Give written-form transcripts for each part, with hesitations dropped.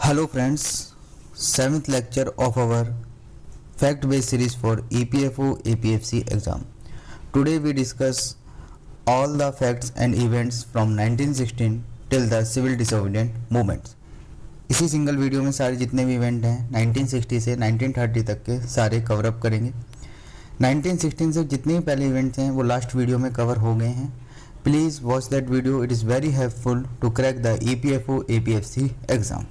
Hello friends, 7th lecture of our fact-based series for EPFO APFC exam. Today we discuss all the facts and events from 1916 till the civil disobedient movements. इसी single video में सारे जितने भी event हैं 1960 से 1930 तक के सारे कवर अप करेंगे। 1916 से जितने भी पहले इवेंट्स हैं वो लास्ट वीडियो में कवर हो गए हैं। Please watch that video, it is very helpful to crack the EPFO APFC exam.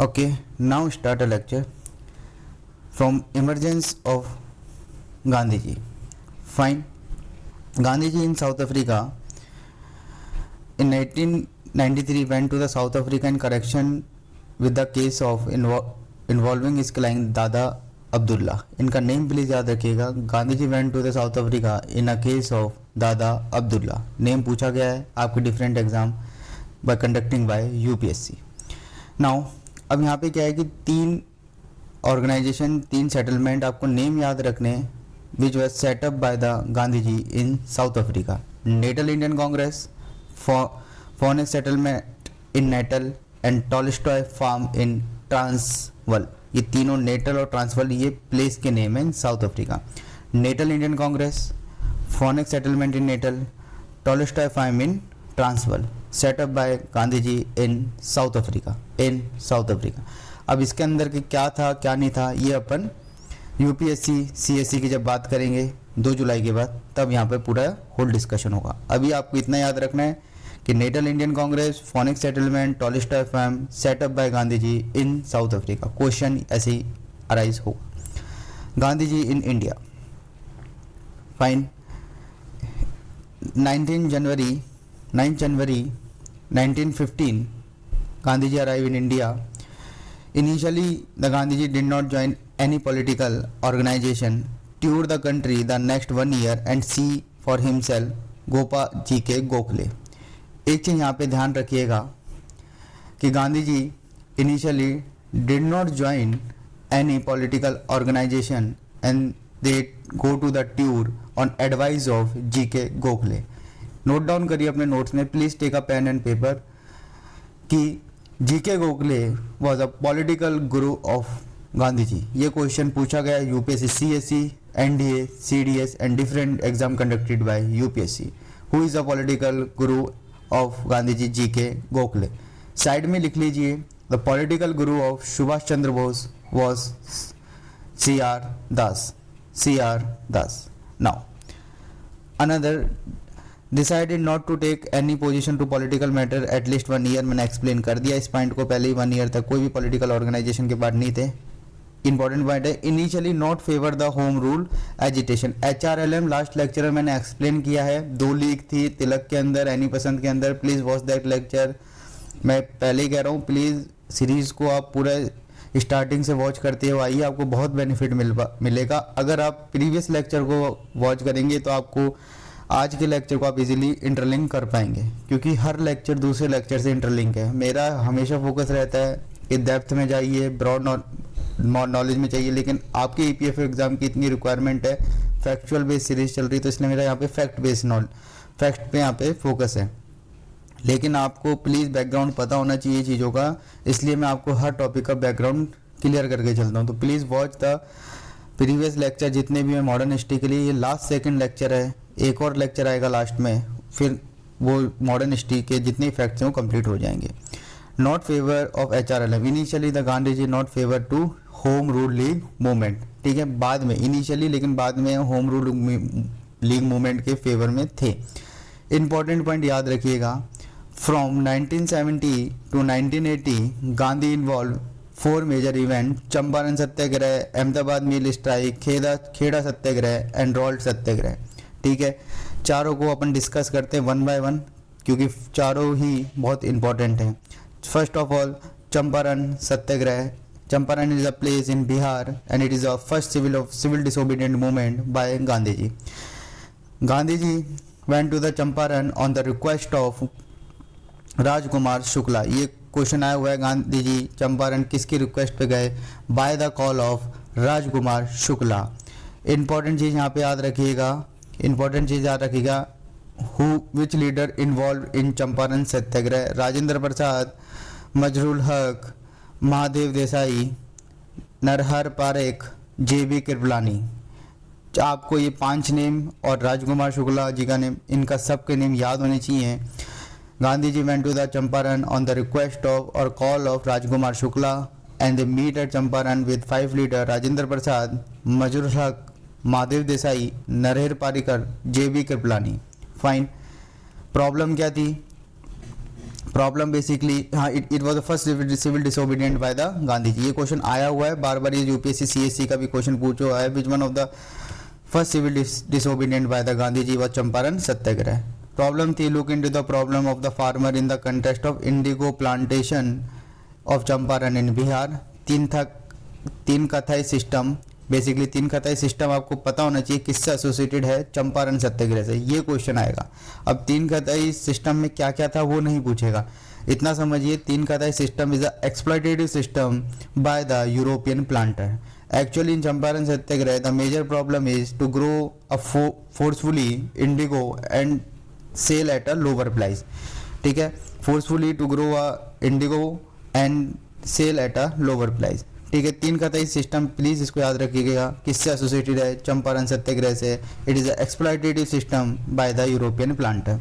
Okay, now start a lecture from emergence of Gandhiji. Fine. Gandhiji in South Africa in 1893 went to the South Africa in connection with the case of involving his client Dada Abdullah. इनका name please याद रखिएगा। Gandhiji went to the South Africa in a case of Dada Abdullah. Name पूछा गया है आपके different exam by conducting by UPSC. Now अब यहाँ पे क्या है कि तीन ऑर्गेनाइजेशन, तीन सेटलमेंट आपको नेम याद रखने which was set up by the Gandhiji in South Africa. Natal Indian Congress, Phoenix settlement in Natal and Tolstoy farm in Transvaal. ये तीनों नेटल और ट्रांसवल ये प्लेस के नेम है in South Africa. Natal Indian Congress, Phoenix settlement in Natal, Tolstoy farm in Transvaal, set up by Gandhiji in South Africa. अब इसके अंदर के क्या था क्या नहीं था ये अपन यूपीएससी सीएससी की जब बात करेंगे 2 जुलाई के बाद तब यहाँ पे पूरा होल डिस्कशन होगा। अभी आपको इतना याद रखना है कि Natal Indian Congress, Phoenix settlement, Tolstoy farm, set up by Gandhiji in South Africa. Question ऐसे ही अराइज होगा। Gandhiji in India, fine. 9 January 1915 Gandhiji arrived in India. Initially the Gandhiji did not join any political organization, toured the country the next 1 year and see for himself Gopal ji के गोखले। एक चीज़ यहाँ पे ध्यान रखिएगा कि Gandhiji initially did not join any political organization and they go to the tour on advice of G.K. Gokhale. Note down करिए अपने नोट्स में, please take a pen and paper, कि GK Gokhale was a political guru of Gandhiji. ये question पूछा गया UPSC, CSC, NDA, CDS and different exam conducted by UPSC. Who is a political guru of Gandhiji? GK Gokhale. Side में लिख लीजिए the political guru of Subhash Chandra Bose was CR Das. Now another decided not to take any position to political matter at least 1 year. मैंने explain कर दिया इस point को पहले ही। 1 year तक कोई भी पॉलिटिकल ऑर्गेनाइजेशन के पार्ट नहीं थे। इंपॉर्टेंट पॉइंट है, initially not favour the home rule agitation. HRLM last lecture में मैंने एक्सप्लेन किया है। 2 लीग थी, तिलक के अंदर, एनी पसंद के अंदर। Please watch that lecture. मैं पहले ही कह रहा हूँ, प्लीज़ सीरीज़ को आप पूरा स्टार्टिंग से वॉच करते हो आइए, आपको बहुत बेनिफिट मिलेगा। अगर आप प्रीवियस लेक्चर को वॉच करेंगे तो आपको आज के लेक्चर को आप इजीली इंटरलिंक कर पाएंगे, क्योंकि हर लेक्चर दूसरे लेक्चर से इंटरलिंक है। मेरा हमेशा फोकस रहता है कि डेप्थ में जाइए, ब्रॉड नॉलेज में चाहिए, लेकिन आपके EPFO एग्जाम की इतनी रिक्वायरमेंट है, फैक्चुअल बेस्ड सीरीज चल रही, तो इसलिए मेरा यहाँ पे फैक्ट पे यहाँ पे फोकस है। लेकिन आपको प्लीज़ बैकग्राउंड पता होना चाहिए चीज़ों का, इसलिए मैं आपको हर टॉपिक का बैकग्राउंड क्लियर करके चलता हूँ। तो please watch the previous lecture जितने भी हैं मॉडर्न हिस्ट्री के लिए। ये लास्ट सेकंड लेक्चर है, एक और लेक्चर आएगा लास्ट में, फिर वो मॉडर्न हिस्ट्री के जितने फैक्ट्स हैं वो कंप्लीट हो जाएंगे। Not favour of HRLM, initially the Gandhiji not favour to home rule league movement. ठीक है, बाद में इनिशियली, लेकिन बाद में होम रूल लीग मूवमेंट के फेवर में थे। इंपॉर्टेंट पॉइंट याद रखिएगा, from 1970 to 1980 Gandhi involve 4 major event: Champaran Satyagraha, Ahmedabad mill strike, Kheda Satyagraha and Rowlatt Satyagraha. ठीक है, चारों को अपन डिस्कस करते हैं 1 by 1, क्योंकि चारों ही बहुत इंपॉर्टेंट हैं। First of all Champaran Satyagraha. Champaran is a place in Bihar and it is a first civil disobedient movement by Gandhiji. Gandhiji went to the Champaran on the request of Rajkumar Shukla. ये क्वेश्चन आया हुआ है, गांधीजी चंपारण किसकी रिक्वेस्ट पे गए? By the call of Rajkumar Shukla. Important चीज़ यहाँ पे याद रखिएगा, who which leader involve in Champaran Satyagraha? Rajendra Prasad, Mazharul Haq, Mahadev Desai, Narhar Parekh, JB Kripalani. आपको ये 5 नेम और राजकुमार शुक्ला जी का नेम, इनका सबके नेम याद होने चाहिए। Gandhi ji went to the Champaran on the request of और call of Rajkumar Shukla and they meet at Champaran with 5 leader Rajendra Prasad, Mazharul Haq, Mahadev Desai, Narhari Parikh, JB Kripalani. Fine. Problem क्या थी? प्रॉब्लम बेसिकली, हाँ, it was the first civil disobedient by the Gandhi ji. ये क्वेश्चन आया हुआ है बार बार, ये UPSC CSC का भी क्वेश्चन पूछा हुआ है। Which one of the first civil disobedient by the Gandhi ji was Champaran Satyagraha. Problem थी, look into the problem of the farmer in the context of indigo plantation of Champaran in Bihar. Tinkathia system, basically 3 कथाई system आपको पता होना चाहिए किससे एसोसिएटेड है, चंपारण सत्याग्रह से। ये क्वेश्चन आएगा। अब 3 कथाई सिस्टम में क्या क्या था वो नहीं पूछेगा, इतना समझिए। 3 कथाई system is a exploitative system by the European planter. Actually in Champaran Satyagraha the major problem is to grow a forcefully indigo and sell at a lower price. ठीक है, forcefully to grow a indigo and sell at a lower price. ठीक है, 3 कथाई system please इसको याद रखिएगा, किससे associated है, चंपारण सत्याग्रह से। It is exploitative system by the European planter.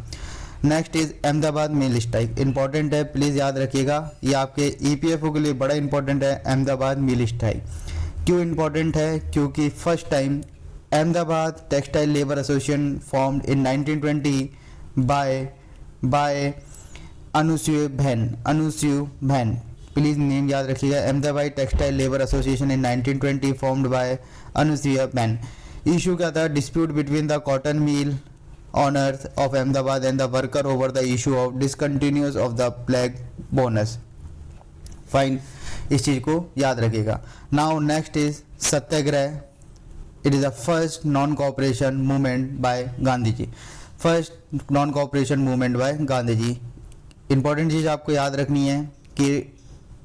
Next is Ahmedabad mill strike, important है, प्लीज याद रखिएगा। ये आपके EPFO के लिए बड़ा इंपॉर्टेंट है। अहमदाबाद मिल स्ट्राइक क्यों इंपॉर्टेंट है? क्योंकि first time Ahmedabad textile labour association formed in 1920 by Anasuya Ben. Please name याद रखिएगा। Ahmedabad textile labour association in 1920 formed by Anasuya Ben. Issue क्या था? Dispute between the cotton mill owners of Ahmedabad and the worker over the issue of discontinuance of the flag bonus. Fine, इस चीज को याद रखिएगा। Now next is Satyagraha. It is the first non-cooperation movement by Gandhi ji. First non-cooperation movement by Gandhi ji. Important चीज आपको याद रखनी है कि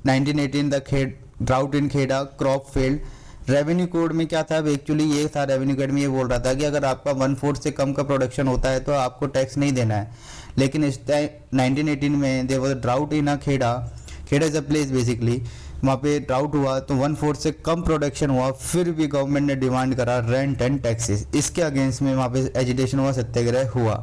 1918 the drought in Kheda crop failed। Revenue code में क्या था? एक्चुअली ये था, रेवेन्यू कोड में ये बोल रहा था कि अगर आपका 1/4 से कम का प्रोडक्शन होता है तो आपको टैक्स नहीं देना है। लेकिन इस 1918 में there was a drought in Kheda is a place basically, वहाँ पे ड्राउट हुआ तो 1/4 से कम प्रोडक्शन हुआ, फिर भी गवर्नमेंट ने डिमांड करा रेंट एंड टैक्सेस। इसके अगेंस्ट में वहाँ पे एजिटेशन हुआ, सत्याग्रह हुआ।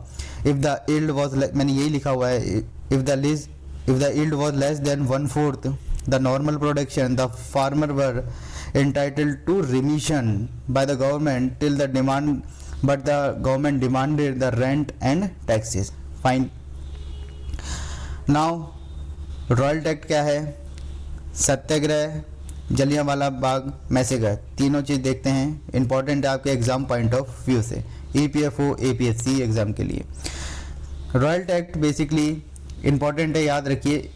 इफ द यील्ड वाज, मैंने यही लिखा हुआ है, if the yield was less than 1/4 the normal production the farmer were entitled to remission by the government till the demand, but the government demanded the rent and taxes. Fine. Now royal act क्या है? सत्याग्रह, जलियांवाला बाग, मैसेगर, तीनों चीज देखते हैं। Important है आपके exam point of view से, EPFO APSC exam के लिए। रॉयल एक्ट बेसिकली इंपॉर्टेंट है, याद रखिए।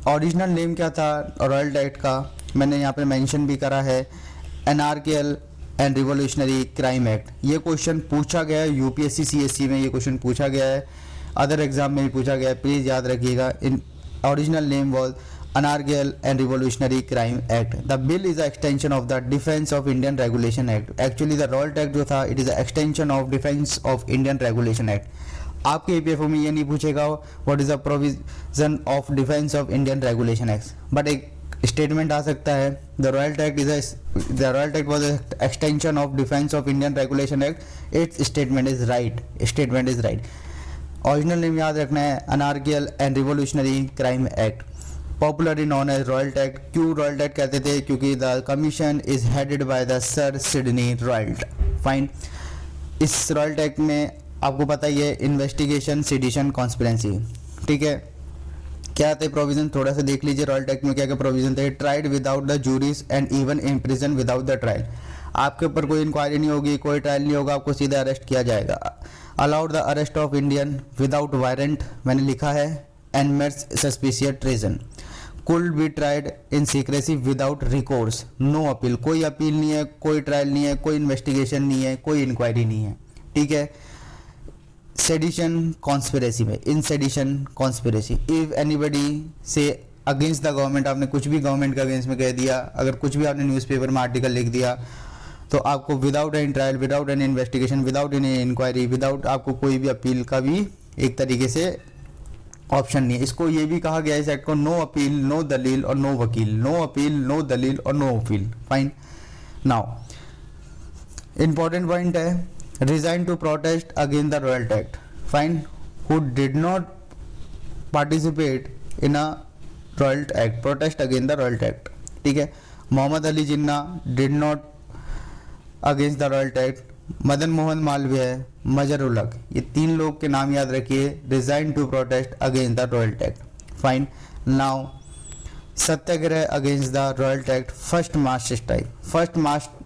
ओरिजिनल नेम क्या था रॉयल एक्ट का? मैंने यहाँ पे मेंशन भी करा है, एनार्कियल एंड रिवोल्यूशनरी क्राइम एक्ट। ये क्वेश्चन पूछा गया है UPSC CSC में, ये क्वेश्चन पूछा गया है, अदर एग्जाम में भी पूछा गया है, प्लीज याद रखिएगा। In original name was anarchical and revolutionary crime act. The bill is a extension of the defence of Indian regulation act. Actually the Rowlatt act जो था, it is a extension of defence of Indian regulation act. आपके EPFO में ये नहीं पूछेगा what is the provision of defence of Indian regulation act, but एक statement आ सकता है, the Rowlatt act was extension of defence of Indian regulation act. It's statement is right. Original name याद रखना है, anarchical and revolutionary crime act, popularly known as Rowlatt act. क्यों Rowlatt act कहते थे? क्योंकि the commission is headed by the sir Sidney Rowlatt. Fine. इस Rowlatt act में आपको पता ही है, इन्वेस्टिगेशन, सेडिशन, कॉन्स्पिरेंसी। ठीक है, क्या थे प्रोविजन? थोड़ा सा देख लीजिए रॉयल एक्ट में क्या क्या प्रोविजन थे। Tried without the juries and even in prison without the trial. आपके ऊपर कोई इंक्वायरी नहीं होगी, कोई ट्रायल नहीं होगा, आपको सीधा अरेस्ट किया जाएगा। Allowed the arrest of Indian without warrant, मैंने लिखा है, एंड मेट्स suspicious treason. Could be tried in secrecy without recourse, no appeal, कोई अपील नहीं है, कोई ट्रायल नहीं है, कोई इन्वेस्टिगेशन नहीं है, कोई इंक्वायरी नहीं है। ठीक है। सेडिशन कॉन्स्पिरेसी में, इन सेडिशन कॉन्स्पिरेसी, इफ एनीबडी से अगेंस्ट द गवर्नमेंट, आपने कुछ भी गवर्नमेंट के अगेंस्ट में कह दिया, अगर कुछ भी आपने न्यूज़पेपर में आर्टिकल लिख दिया तो आपको without any trial, without any investigation, without any inquiry, without आपको कोई भी अपील का भी एक तरीके से ऑप्शन नहीं है। इसको ये भी कहा गया है इस एक्ट को, नो अपील, नो दलील और नो वकील, नो अपील, नो दलील और no appeal. Fine. Now important point है, resign to protest against the Rowlatt act. Fine. Who did not participate in a Rowlatt act, protest against the Rowlatt act. ठीक है। Mohammad Ali Jinnah did not against the Rowlatt act, Madan Mohan Malviya, Mazharul Haq, ये 3 लोग के नाम याद रखिए, resign to protest against the Rowlatt act. Fine. Now satyagraha against the Rowlatt act, first mass strike. First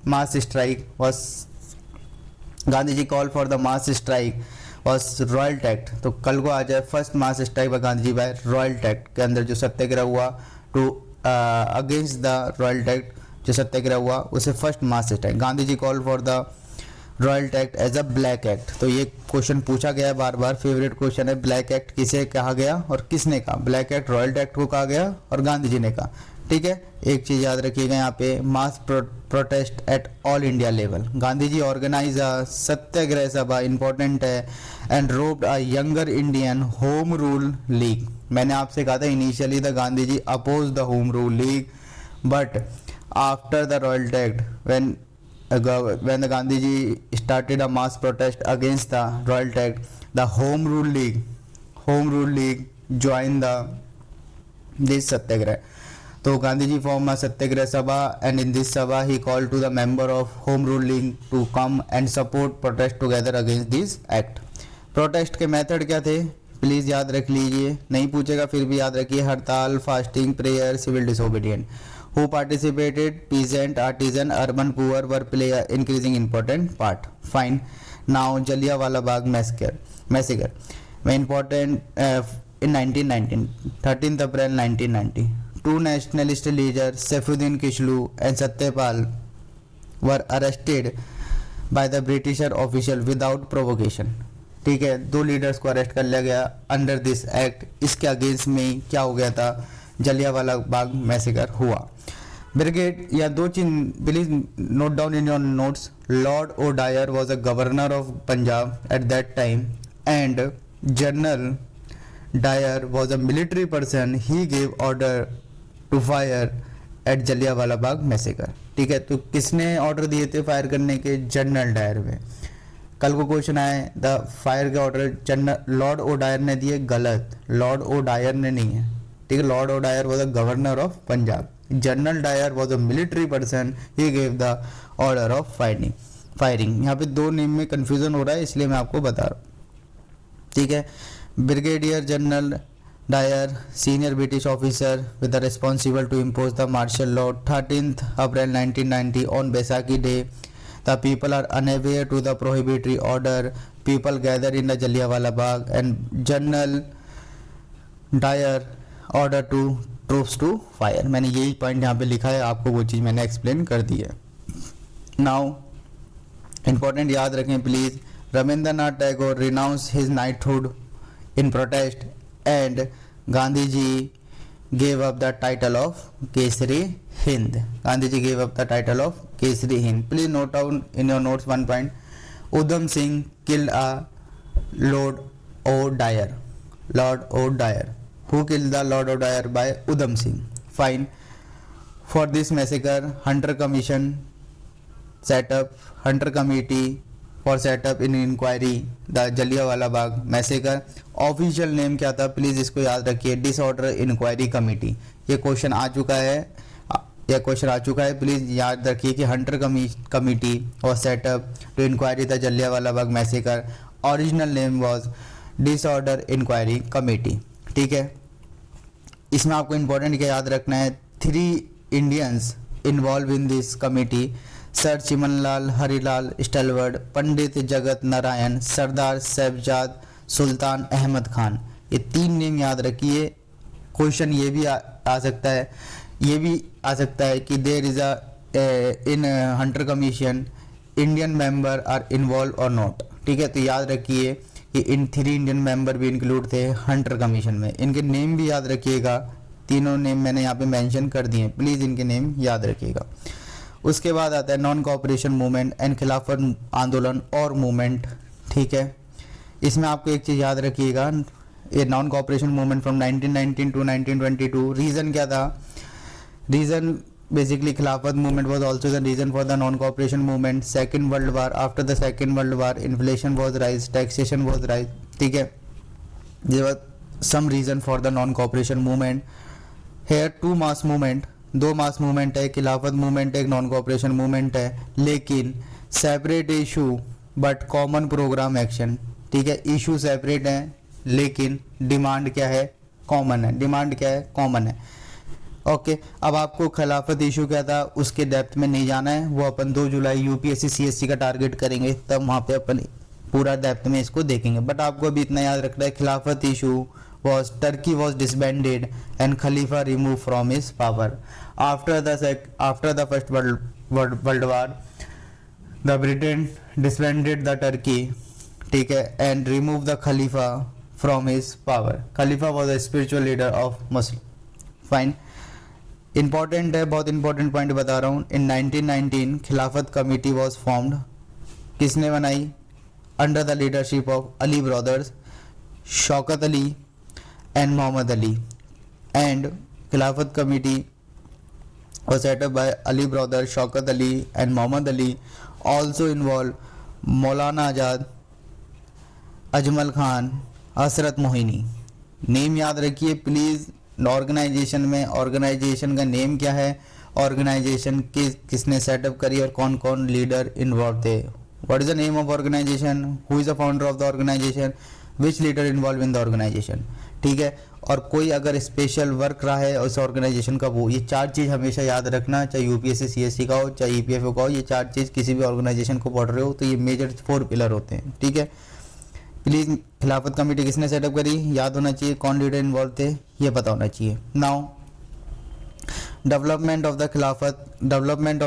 mass strike was, Gandhi ji call for the mass strike was Rowlatt act. तो कल को आ जाए first mass strike by Gandhi ji by Rowlatt act के अंदर जो सत्याग्रह हुआ to against the Rowlatt act, जो सत्याग्रह हुआ उसे first mass strike. Gandhi ji call for the Rowlatt act as a black act. तो ये क्वेश्चन पूछा गया है बार बार, फेवरेट क्वेश्चन है, ब्लैक एक्ट किसे कहा गया और किसने कहा? ब्लैक एक्ट रॉयल एक्ट को कहा गया और गांधी जी ने कहा। ठीक है। एक चीज याद रखिएगा यहाँ पे, mass protest at all India level. Gandhi ji organise a satyagraha Sabha, important है, and roped a younger Indian home rule league. मैंने आपसे कहा था initially the Gandhi ji oppose the home rule league, but after the Rowlatt act when the Gandhiji started a mass protest against the Royal Act, the Home Rule League joined this satyagrah. So Gandhiji formed a satyagrah sabha, and in this sabha he called to the member of Home Rule League to come and support protest together against this act. Protest के method क्या थे please याद रख लीजिए, नहीं पूछेगा फिर भी याद रखिए, हड़ताल, fasting, prayer, civil disobedient. Who participated? Peasant, artisan, urban poor were play a increasing important part. Fine. Now Jallianwala Bagh massacre. Important in 1919, 13th April 1990. 2 nationalist leaders, Saifuddin Kishlu and Satyapal, were arrested by the British official without provocation. ठीक है, 2 leaders को arrest कर लिया गया under this act. इसके against में क्या हो गया था? जलियांवाला बाग मैसेकर हुआ। ब्रिगेड या 2 चीज please note down in your notes. Lord O Dyer was a governor of Punjab at that time, and general Dyer was a military person. He gave order to fire at Jallianwala Bagh massacre. ठीक है, तो किसने order दिए थे fire करने के? General Dyer में। कल को क्वेश्चन आए द फायर के order general Lord O Dyer ने दिए, गलत, लॉर्ड ओ डायर ने नहीं है। ठीक है, lord O Dyer was a governor of Punjab, general Dyer was a military person, he gave the order of firing. यहाँ पे 2 नेम में कंफ्यूजन हो रहा है इसलिए मैं आपको बता रहा हूँ। ठीक है, brigadier general Dyer, senior British officer with the responsible to impose the martial law, 13th April 1990 on Baisakhi day. The people are unaware to the prohibitory order, people gather in the Jallianwala Bagh, and general Dyer order to troops to fire. मैंने यही point यहाँ पे लिखा है, आपको वो चीज़ मैंने explain कर दी है। नाउ इंपॉर्टेंट याद रखें please, Rabindranath Tagore renounce his knighthood in protest, and Gandhi ji gave up the title of Kaisar-i-Hind. Gandhi ji gave up the title of Kaisar-i-Hind. Please note down in your notes 1 point. Udham Singh killed a lord O Dyer. Lord O Dyer, who killed the Lord of Dyer by Udham Singh. Fine. For this massacre, Hunter Commission set up, Hunter Committee for set up in inquiry the Jallianwala Bagh massacre. Official name क्या था please इसको याद रखिए, disorder inquiry committee. ये question आ चुका है, please याद रखिए कि Hunter committee was set up to inquiry the Jallianwala Bagh massacre. Original name was disorder inquiry committee. ठीक है, इसमें आपको इंपॉर्टेंट क्या याद रखना है? 3 Indians involve in this committee, sir Chimanlal Harilal Setalvad, Pandit Jagat Narayan, सरदार साहिबजाद, सुल्तान अहमद खान। ये 3 नेम याद रखिए। क्वेश्चन ये भी आ सकता है कि there is in Hunter commission Indian member are involve और नॉट। ठीक है, तो याद रखिए कि इन 3 इंडियन मेंबर भी इंक्लूड थे हंटर कमीशन में। इनके नेम भी याद रखिएगा, तीनों नेम मैंने यहाँ पे मेंशन कर दिए, प्लीज़ इनके नेम याद रखिएगा। उसके बाद आता है नॉन कोऑपरेशन मूवमेंट एंड खिलाफत आंदोलन और मूवमेंट। ठीक है, इसमें आपको एक चीज़ याद रखिएगा, ये non cooperation movement from 1919 to 1922. Reason क्या था? Reason basically Khilafat movement was also the reason for the non-cooperation movement. Second World War, after the Second World War, inflation was rise, taxation was rise. ठीक है, there was some reason for the non-cooperation movement. Here two mass movement, दो mass movement है, खिलाफत movement एक non-cooperation movement है, लेकिन separate issue but common program action. ठीक है, issue separate है लेकिन डिमांड क्या है? कॉमन है. डिमांड क्या है? कॉमन है. ओके अब आपको खिलाफत इशू क्या था उसके डेप्थ में नहीं जाना है, वो अपन 2 जुलाई यूपीएससी सीएससी का टारगेट करेंगे, तब वहाँ पे अपन पूरा डेप्थ में इसको देखेंगे. बट आपको अभी इतना याद रखना है, खिलाफत issue was Turkey was disbanded and Khalifa removed from his power. After the first world war, the Britain disbanded the Turkey, ठीक है, and removed the Khalifa from his power. Khalifa was a spiritual leader of Muslim. Fine. Important है, बहुत important point बता रहा हूँ. इन 1919 खिलाफत committee was formed. किसने बनाई? Under the leadership of Ali brothers, Shaukat Ali and Mohammad Ali. And Khilafat committee was set up by Ali brothers, Shaukat Ali and Muhammad Ali. Also involved Maulana Azad, Ajmal Khan, Hasrat Mohani. Name याद रखिए प्लीज़. ऑर्गेनाइजेशन में, organisation का नेम क्या है, organisation किसने setup करी और कौन कौन लीडर इन्वॉल्व थे. What is the name of organisation, who is the founder of the organisation, which leader involve in the organisation. ठीक है, और कोई अगर स्पेशल वर्क रहा है उस ऑर्गेनाइजेशन का वो. ये 4 चीज़ हमेशा याद रखना, चाहे यूपीएससी सीएससी का हो चाहे ईपीएफओ का हो. ये 4 चीज़ किसी भी ऑर्गेनाइजेशन को पढ़ रहे हो तो ये मेजर 4 पिलर होते हैं. ठीक है, प्लीज़ खिलाफत कमेटी किसने सेटअप करी याद होना चाहिए, कौन लीडर इन्वॉल्व थे ये पता होना चाहिए. नाउ डेवलपमेंट ऑफ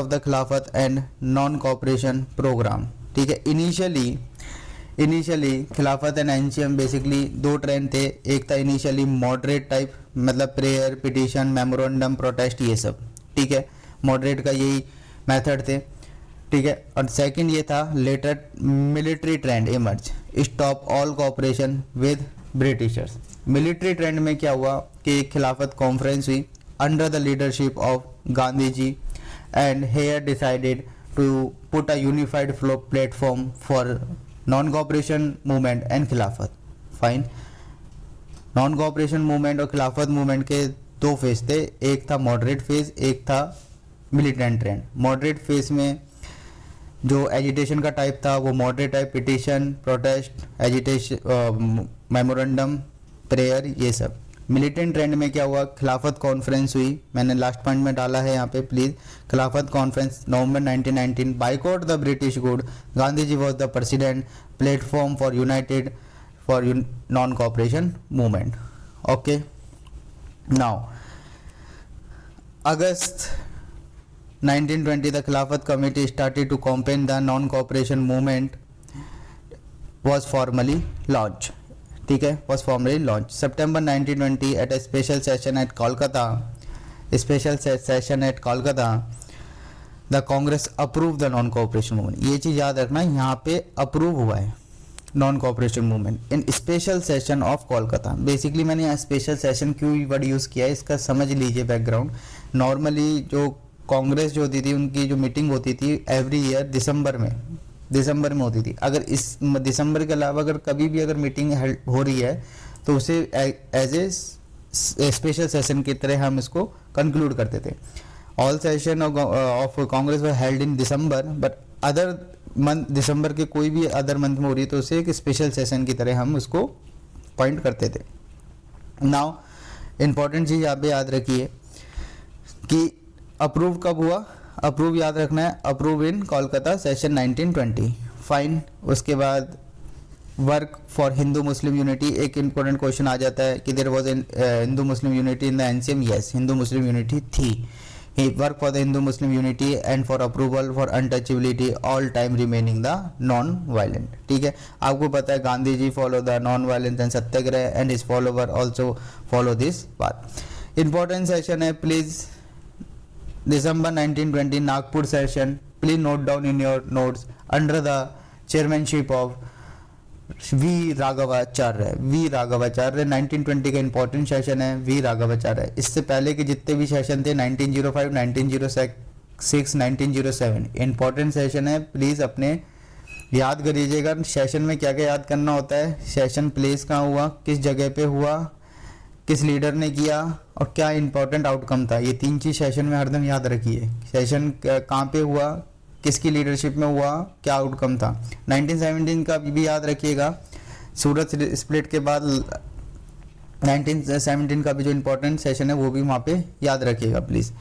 द खिलाफत एंड नॉन कॉपरेशन प्रोग्राम. ठीक है, इनिशियली खिलाफत एंड एनसीएम बेसिकली 2 ट्रेंड थे. एक था इनिशियली मॉडरेट टाइप, मतलब प्रेयर, पिटीशन, मेमोरेंडम, प्रोटेस्ट, ये सब. ठीक है, मॉडरेट का यही मेथड थे. ठीक है, और सेकंड ये था later military trend emerge, stop all cooperation with Britishers. Military trend में क्या हुआ कि एक खिलाफत कॉन्फ्रेंस हुई under the leadership of Gandhi ji, and here decided to put a unified platform for non cooperation movement and Khilafat. Fine. Non cooperation movement और Khilafat movement के 2 phase थे, एक था मॉडरेट फेज, एक था मिलिटेंट ट्रेंड. मॉडरेट फेज में जो एजिटेशन का टाइप था वो moderate type, petition, protest, agitation, memorandum, prayer, ये सब. मिलिटेंट ट्रेंड में क्या हुआ, खिलाफत कॉन्फ्रेंस हुई, मैंने लास्ट पॉइंट में डाला है यहाँ पे please. Khilafat conference November 1919, boycott the British good, Gandhi ji was the president, platform for united for non cooperation movement. Okay, now August 1920 the Khilafat Committee started to campaign the non-cooperation movement was formally launched. ठीक है, was formally launched. September 1920 at a special session at Kolkata, the Congress approved the non-cooperation movement. ये चीज़ याद रखना, यहाँ पे approve हुआ है non cooperation movement in special session of Kolkata. Basically मैंने यहाँ स्पेशल सेशन क्यों वर्ड यूज़ किया है इसका समझ लीजिए बैकग्राउंड. नॉर्मली जो कांग्रेस जो होती थी उनकी जो मीटिंग होती थी एवरी ईयर दिसंबर में होती थी. अगर इस दिसंबर के अलावा अगर कभी भी अगर मीटिंग हो रही है तो उसे एज ए स्पेशल सेशन की तरह हम इसको कंक्लूड करते थे. All session of Congress were held in December, but other month, दिसंबर के कोई भी अदर मंथ में हो रही है तो उसे एक स्पेशल सेशन की तरह हम उसको पॉइंट करते थे. नाउ इम्पॉर्टेंट चीज़ यहाँ पे याद रखिए कि अप्रूव कब हुआ, अप्रूव याद रखना है, approve in Kolkata session 1920. Fine. उसके बाद work for Hindu Muslim unity. एक इम्पोर्टेंट क्वेश्चन आ जाता है कि there was Hindu Muslim unity in the NCM. Yes, Hindu Muslim unity थी. He work for the Hindu Muslim unity and for approval for untouchability all time remaining the non violent. ठीक है, आपको पता है Gandhi ji follow the non violence and satyagraha and his follower also follow this path. Important session है please. December 1920 Nagpur session. Please note down in your notes under the chairmanship of V Raghavachari 1920 का important session है V Raghavachari. इससे पहले के जितने भी session थे 1905, 1906, 1907 important session है, प्लीज़ अपने याद करिएगा। सेशन में क्या क्या याद करना होता है, सेशन प्लेस कहाँ हुआ, किस जगह पे हुआ, किस लीडर ने किया और क्या इंपॉर्टेंट आउटकम था, ये 3 चीज़ सेशन में हरदम याद रखिए। सेशन कहाँ पे हुआ, किसकी लीडरशिप में हुआ, क्या आउटकम था। 1917 का भी याद रखिएगा, सूरत स्प्लिट के बाद 1917 का भी जो इम्पोर्टेंट सेशन है वो भी वहाँ पे याद रखिएगा प्लीज़,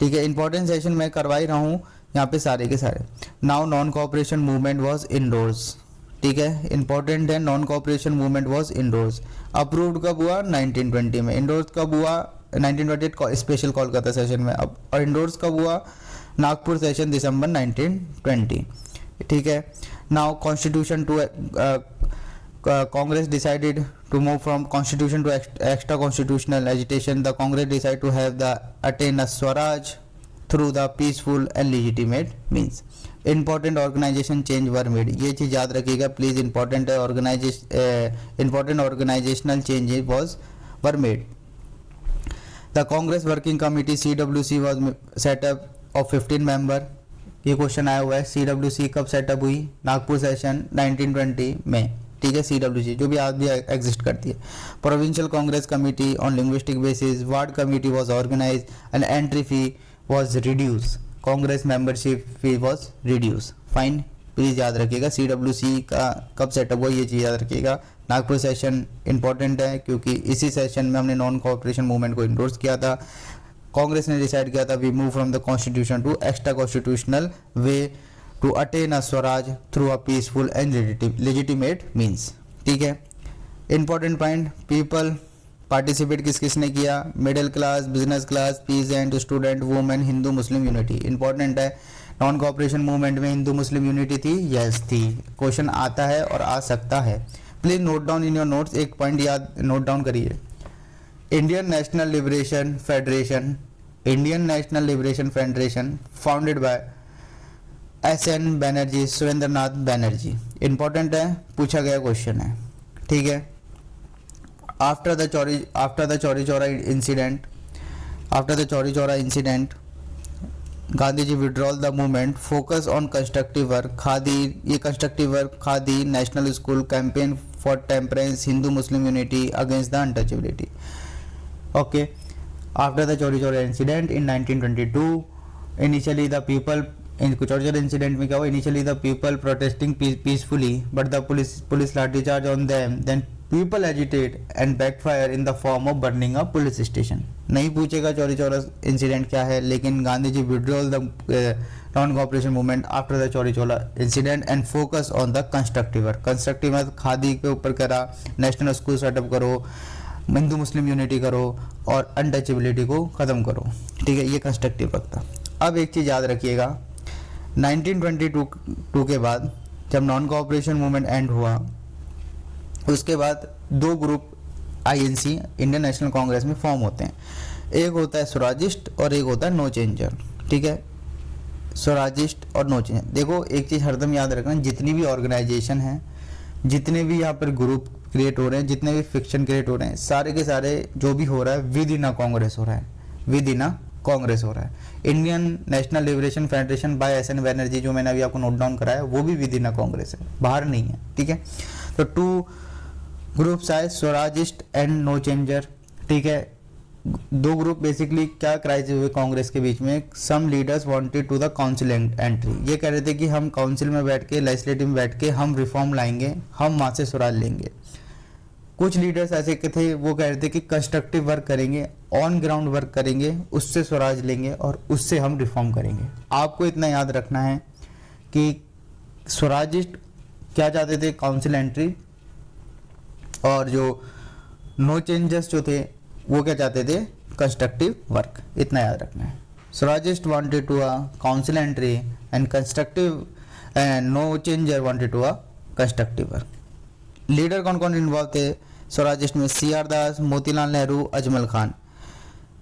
ठीक है। इंपॉर्टेंट सेशन मैं करवा ही रहा हूँ यहाँ पे सारे के सारे। Now non cooperation movement was endorse, ठीक है, इंपॉर्टेंट है। Non cooperation movement was endorse, approved कब हुआ 1920 में, इंडोर्स कब हुआ 1928 स्पेशल कोलकाता सेशन में, अब और इंडोर्स कब हुआ नागपुर सेशन दिसंबर 1920, ठीक है। Now constitution to Congress decided to move from constitution to extra constitutional agitation. The Congress decided to have the attain a Swaraj through the peaceful and legitimate means. Important organization change were made. ये चीज़ याद रखिएगा please, important है important organizational changes were made. The Congress Working Committee CWC was set up of 15 member. ये question आया हुआ है, CWC कब setup हुई, नागपुर सेशन 1920 में, ठीक है। CWC जो भी आज भी एग्जिस्ट करती है। Provincial Congress committee on linguistic basis, ward committee was organise and entry fee was reduce, Congress membership fee was reduce, fine, please याद रखिएगा। CWC का कब सेटअप हुआ ये चीज़ याद रखिएगा। नागपुर सेशन इंपॉर्टेंट है क्योंकि इसी सेशन में हमने नॉन कोऑपरेशन मूवमेंट को इंडोर्स किया था। कांग्रेस ने डिसाइड किया था we move from the constitution to extra constitutional way to attain a swaraj through a peaceful and legitimate means, ठीक है। इंपॉर्टेंट पॉइंट, पीपल पार्टिसिपेट किस किस ने किया, middle class, business class, peasant, student, women, Hindu Muslim unity. Important है, non cooperation movement में Hindu Muslim unity थी, yes थी, क्वेश्चन आता है और आ सकता है। Please note down in your notes, एक पॉइंट याद नोट डाउन करिए। Indian national liberation federation, Indian national liberation federation founded by SN Banerjee, Surendranath Banerjee. Important है, पूछा गया क्वेश्चन है, ठीक है। After the Chauri Chaura incident Gandhi ji withdrawal the movement, focus on constructive work, khadi, ये constructive work, khadi, national school, campaign for temperance, Hindu Muslim unity against the untouchability, okay. After the Chauri Chaura incident in 1922 initially the people, in Chauri incident में क्या हुआ, initially the people protesting peacefully but the police lathi charge on them, then people agitate and backfire in the form of burning a police station. नहीं पूछेगा Chauri Chaura incident क्या है, लेकिन Gandhi ji withdrawal the non cooperation movement after the Chauri Chaura incident and focus on the constructive work. Constructive work khadi के ऊपर करा, national school setup करो, Hindu Muslim unity करो और अनटचेबिलिटी को ख़त्म करो, ठीक है, ये कंस्ट्रक्टिव वर्क था। अब एक चीज़ याद रखिएगा, 1922 के बाद जब नॉन कोऑपरेशन मूवमेंट एंड हुआ, उसके बाद 2 group INC Indian national Congress में फॉर्म होते हैं। एक होता है स्वराजिस्ट और एक होता है नो चेंजर, ठीक है, स्वराजिस्ट और नो चेंजर। देखो एक चीज़ हरदम याद रखना, जितनी भी ऑर्गेनाइजेशन है, जितने भी यहाँ पर ग्रुप क्रिएट हो रहे हैं, जितने भी फिक्शन क्रिएट हो रहे हैं, सारे के सारे जो भी हो रहा है विद इन अ कांग्रेस हो रहा है, विद इन अ कांग्रेस हो रहा है। Indian national liberation Federation by SN Banerjee जो मैंने अभी आपको नोट डाउन कराया वो भी विद इन अ कांग्रेस है, बाहर नहीं है, ठीक है। तो 2 ग्रुप्स आए, स्वराजिस्ट एंड नो चेंजर, ठीक है। 2 ग्रुप बेसिकली क्या क्राइसिस हुए कांग्रेस के बीच में, some leaders wanted to the council entry, ये कह रहे थे कि हम काउंसिल में बैठ के, लेजिस्लेटिव में बैठ के हम रिफॉर्म लाएंगे, हम वहाँ से स्वराज लेंगे। कुछ लीडर्स ऐसे के थे वो कह रहे थे कि कंस्ट्रक्टिव वर्क करेंगे, ऑन ग्राउंड वर्क करेंगे, उससे स्वराज लेंगे और उससे हम रिफॉर्म करेंगे। आपको इतना याद रखना है कि स्वराजिस्ट क्या चाहते थे, काउंसिल एंट्री, और जो नो चेंजर्स जो थे वो क्या चाहते थे, कंस्ट्रक्टिव वर्क, इतना याद रखना है। Swarajist wanted to a council entry and constructive and no changer wanted to a constructive work. Leader कौन कौन इन्वॉल्व थे स्वराजिस्ट में, CR Das, Motilal Nehru, Ajmal Khan.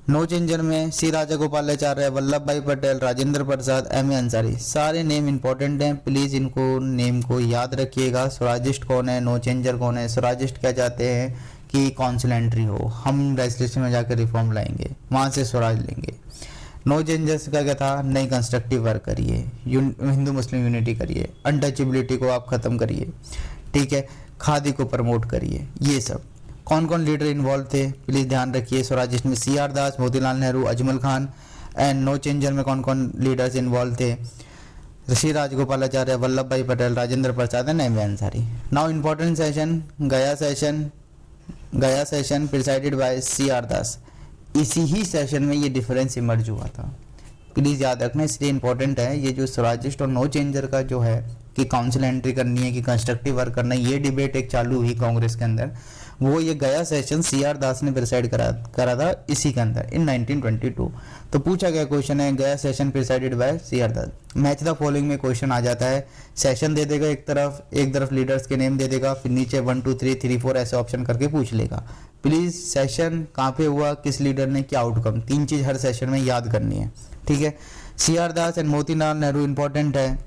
No changer में सी राजागोपालाचार्य, वल्लभ भाई पटेल, राजेंद्र प्रसाद, एम ए अंसारी। सारे नेम इंपॉर्टेंट हैं, प्लीज इनको नेम को याद रखिएगा। स्वराजिस्ट कौन है, नो चेंजर कौन है। स्वराजिस्ट क्या चाहते हैं कि काउंसिल एंट्री हो, हम लेजिस्लेशन में जाकर रिफॉर्म लाएंगे, वहां से स्वराज लेंगे। नो चेंजर्स का क्या था, नई कंस्ट्रक्टिव वर्क करिए, हिंदू मुस्लिम यूनिटी करिए, अनटचेबिलिटी को आप खत्म करिए, ठीक है, खादी को प्रमोट करिए। ये सब कौन कौन लीडर इन्वॉल्व थे प्लीज ध्यान रखिए। स्वराजिस्ट में C R Das, Motilal Nehru, Ajmal Khan. And no changer में कौन कौन लीडर्स इन्वॉल्व थे, ऋषि राजगोपालाचार्य, वल्लभ भाई Patel, Rajendra Prasad and M A Ansari. Now important session, Gaya session presided by C R Das. इसी ही सेशन में ये डिफरेंस इमर्ज हुआ था, प्लीज याद रखना, इसलिए इंपॉर्टेंट है। ये जो स्वराजिस्ट और नो चेंजर का जो है कि काउंसिल एंट्री करनी है कि कंस्ट्रक्टिव वर्क करना है, ये डिबेट एक चालू हुई कांग्रेस के अंदर, वो ये गया सेशन सी आर दास ने प्रिसाइड करा था इसी के अंदर इन 1922। तो पूछा गया क्वेश्चन है Gaya session presided by C R Das, match the following में क्वेश्चन आ जाता है। सेशन दे देगा एक तरफ लीडर्स के नेम दे देगा, फिर नीचे 1 2 3 3 4 ऐसे ऑप्शन करके पूछ लेगा। प्लीज सेशन कहाँ पे हुआ, किस लीडर ने, क्या आउटकम, 3 चीज हर सेशन में याद करनी है, ठीक है। C R Das and Motilal Nehru important है।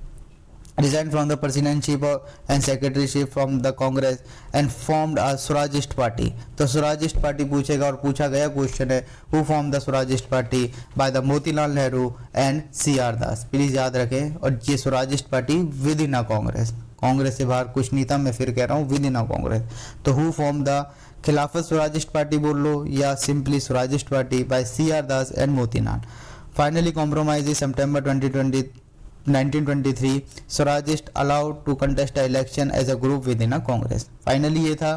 Resigned from the presidency and secretaryship from the Congress and formed a Swarajist party। तो स्वराजिस्ट पार्टी पूछेगा और पूछा गया क्वेश्चन है who formed the Swarajist party by the Motilal Nehru and C R Das. Please याद रखें, और ये Swarajist party within a Congress, Congress से बाहर कुछ नहीं था, मैं फिर कह रहा हूँ विद इन अ कांग्रेस। तो who form the Khilafat Swarajist party बोल लो या simply Swarajist party by C R Das and Motilal. Finally compromise September 1923 Swarajist allowed to contest election as a group within a Congress. Finally ये था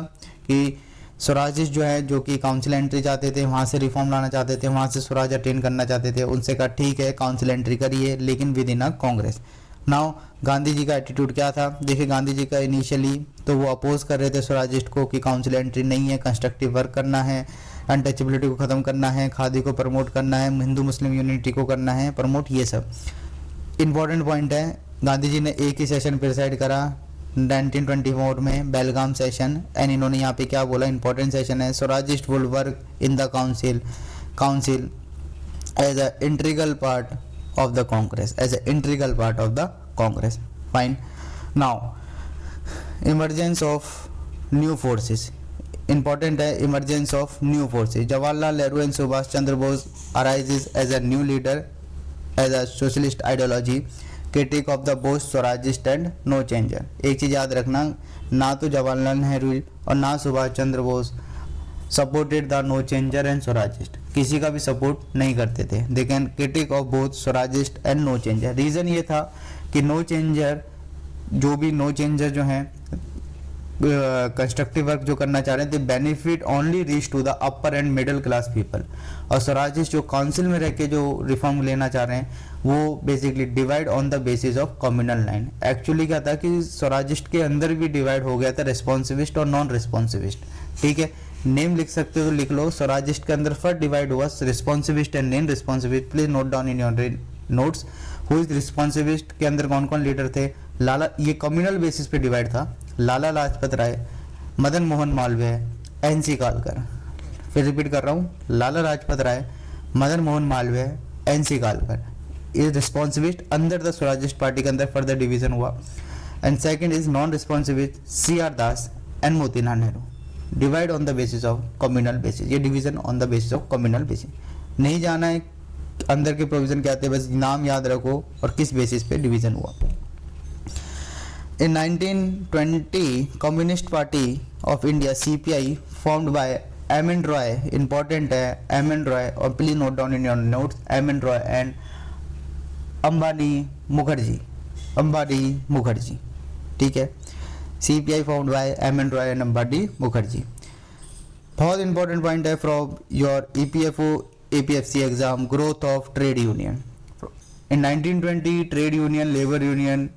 कि स्वराजिस्ट जो है, जो कि काउंसिल एंट्री चाहते थे, वहाँ से रिफॉर्म लाना चाहते थे, वहाँ से स्वराज अटेन करना चाहते थे, उनसे कहा ठीक है काउंसिल एंट्री करिए लेकिन within a Congress. Now Gandhi ji का एटीट्यूड क्या था, देखिए गांधी जी का इनिशियली तो वो अपोज कर रहे थे स्वराजिस्ट को कि काउंसिल एंट्री नहीं है, कंस्ट्रक्टिव वर्क करना है, अनटचेबिलिटी को खत्म करना है, खादी को प्रमोट करना है, हिंदू मुस्लिम यूनिटी को करना है प्रमोट, ये सब इंपॉर्टेंट पॉइंट है। गांधी जी ने एक ही सेशन प्रिसाइड करा 1924 में, बेलगाम सेशन, एंड इन्होंने यहाँ पे क्या बोला, इंपॉर्टेंट सेशन है, Swarajist would work in the council as a integral part of the Congress, fine. Now emergence of new forces, important है emergence of new forces. Jawaharlal Nehru and Subhash Chandra Bose arises as a new leader as a socialist ideology, critic of the Bose Swarajist and no changer. एक चीज याद रखना, ना तो जवाहरलाल नेहरू और ना Subhash Chandra Bose supported the no changer and Swarajist, किसी का भी सपोर्ट नहीं करते थे। They can critic of both Swarajist and no changer. Reason ये था कि नो चेंजर जो हैं कंस्ट्रक्टिव वर्क जो करना चाह रहे थे, benefit only reach to the upper and middle class people, और स्वराजिस्ट जो काउंसिल में रह के जो रिफॉर्म लेना चाह रहे हैं वो basically divide on the basis of communal line. Actually क्या था कि स्वराजिस्ट के अंदर भी डिवाइड हो गया था रिस्पॉन्सिविस्ट और नॉन रिस्पॉन्सिविस्ट, ठीक है, नेम लिख सकते हो तो लिख लो। स्वराजिस्ट के अंदर फर्स्ट डिवाइड हुआ responsivist and non responsivist, please note down in your notes. Who is responsivist के अंदर कौन कौन लीडर थे, लाला, ये कम्युनल बेसिस पे डिवाइड था, लाला लाजपत राय, मदन मोहन मालवीय, एनसी कालकर। फिर रिपीट कर रहा हूँ, Lala Lajpat Rai, Madan Mohan Malviya, NC Kelkar is responsivist under the Swarajist party के अंदर फर्दर डिवीजन हुआ। And second is non responsivist C R Das and Motilal Nehru, divide on the basis of communal basis, ये division on the basis of communal basis. नहीं जाना है अंदर के प्रोविजन क्या थे, बस नाम याद रखो और किस बेसिस पे डिवीजन हुआ। In 1920, Communist Party of India (CPI) formed by M. N. Roy, important है M. N. Roy, और please note down in your notes M. N. Roy and Ambani Mukherjee, ठीक है। CPI formed by M. N. Roy and Ambani Mukherjee। बहुत important point है from your EPFO APFC exam, growth of trade union। In 1920, trade union, labor union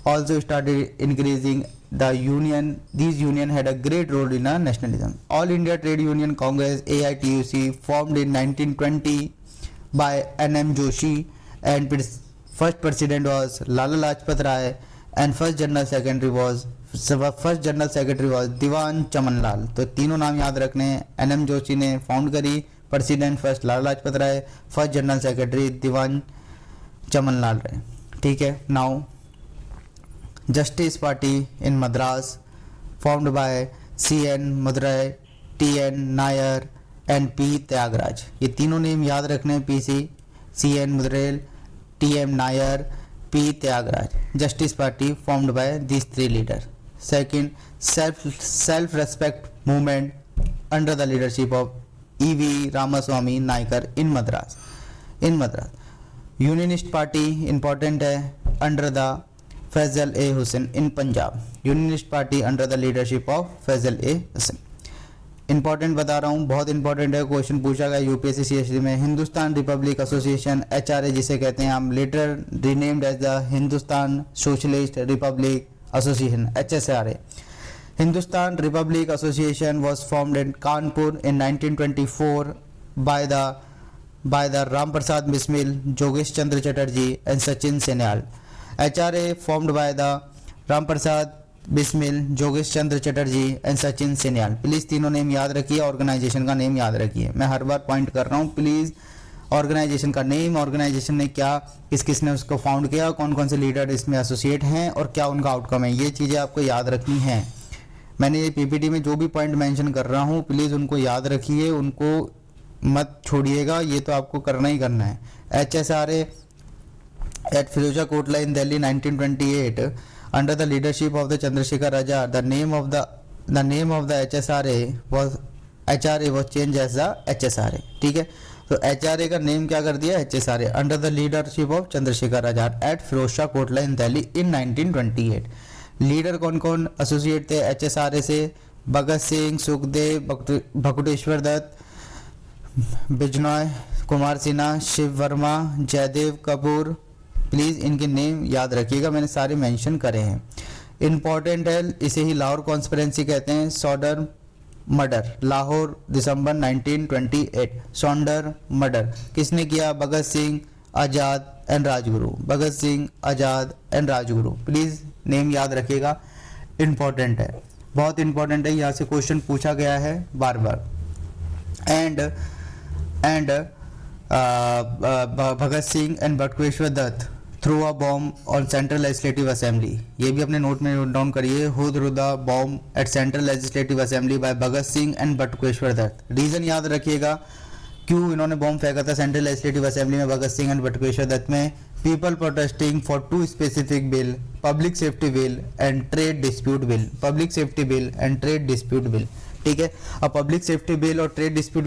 also started increasing. These union had a great role in nationalism. All India Trade Union Congress AITUC formed in 1920 by N.M. Joshi, and first president was Lala Lajpat Rai, and first general secretary was दीवान चमन लाल। तो तीनों नाम याद रखने हैं। N.M. Joshi ने found करी, president first Lala Lajpat Rai, first general secretary Diwan Chaman Lal Rai. ठीक है, now justice party in Madras formed by CN Madurai, TN Nair and P Tyagaraj. ये तीनों नेम याद रखने हैं, PC, CN Madurai, TM Nair, P Tyagaraj. Justice party formed by this three leader. Second, self respect movement under the leadership of EV Ramaswamy Naicker in Madras. Unionist party important है, under the Fazal e Husain in Punjab. Unionist party under the leadership of Fazal e Husain. Important बता रहा हूँ, बहुत important है, question पूछा गया UPSC CSD में। Hindustan republic association HRA जिसे कहते हैं हम, later renamed as the Hindustan socialist republic association HSRA। Hindustan republic association was formed in Kanpur in 1924 by the Ram Prasad Bismil, Jogesh Chandra Chatterjee and Sachin Senal। HRA formed by the Ram Prasad Bismil, जोगेश Chandra Chatterjee and Sachin Sanyal. Please तीनों name याद रखिए, organisation का name याद रखिए। मैं हर बार point कर रहा हूँ, प्लीज़ ऑर्गेनाइजेशन का नेम, ऑर्गेनाइजेशन ने क्या, किस किस ने उसको फाउंड किया, कौन कौन से लीडर इसमें एसोसिएट हैं और क्या उनका आउटकम है, ये चीज़ें आपको याद रखनी हैं। मैंने ये PPT में जो भी पॉइंट मेंशन कर रहा हूँ, प्लीज़ उनको याद रखिए, उनको मत छोड़िएगा, ये तो आपको करना ही करना है। HSRA at Firoza Kotla Delhi 1928 under the leadership of the Chandrasekhar Azad, the name of the HRA was changed as the HSRA। ठीक है, तो HRA का नेम क्या कर दिया, HSRA, under the leadership of Chandrashekhar Azad at Firoza Kotla in Delhi in 1928। Leader कौन कौन associate थे HSRA से, भगत सिंह, सुखदेव, भकुटेश्वर दत्त, बिजनॉय, कुमार सिन्हा, शिव वर्मा, जयदेव कपूर। प्लीज़ इनके नेम याद रखिएगा, मैंने सारे मेंशन करे हैं। इम्पॉर्टेंट है, इसे ही लाहौर कॉन्स्पिरेंसी कहते हैं। Saunders murder, Lahore December 1928। Saunders murder किसने किया, Bhagat Singh, Azad and Rajguru. Bhagat Singh, Azad and Rajguru. Please name याद रखिएगा, इम्पॉर्टेंट है, बहुत इंपॉर्टेंट है, यहाँ से क्वेश्चन पूछा गया है बार बार। And Bhagat Singh and Batukeshwar Dutt threw a bomb on central legislative assembly. ये भी अपने नोट में नोट डाउन करिए, who threw the bomb at central legislative assembly by Bhagat Singh and Batukeshwar Dutt. Reason याद रखिएगा क्यों इन्होंने बॉम्ब फेंका था सेंट्रल लेजिस्लेटिव असेंबली में भगत सिंह एंड बटुकेश्वर दत्त में। People protesting for two specific bill, public safety bill and trade dispute bill. Public safety bill and trade dispute bill. ठीक है, अब पब्लिक सेफ्टी बिल और ट्रेड डिस्प्यूट